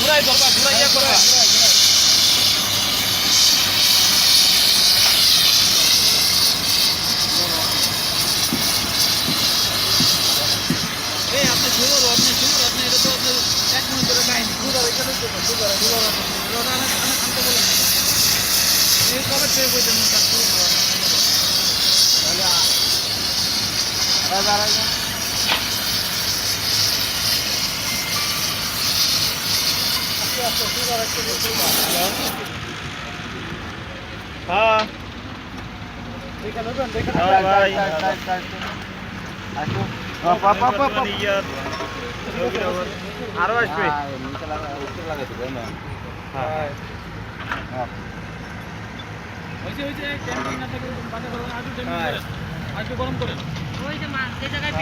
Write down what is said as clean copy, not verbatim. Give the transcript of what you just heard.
ঘুরাই ধরবা ঘুরাই ইয়া করবা এই আপনি শুরু আপনি এটা তো আপনি 1 মিনিট ধরে কাহিনী সুগার এখানে তো সুগার আনতে বলেন এই কবে থেকে কইতেন না শুরু করা তাহলে আর হ্যাঁ দেখে নেবেন দেখে ভাই আরো আসবে গরম করেন ওই যে জায়গায়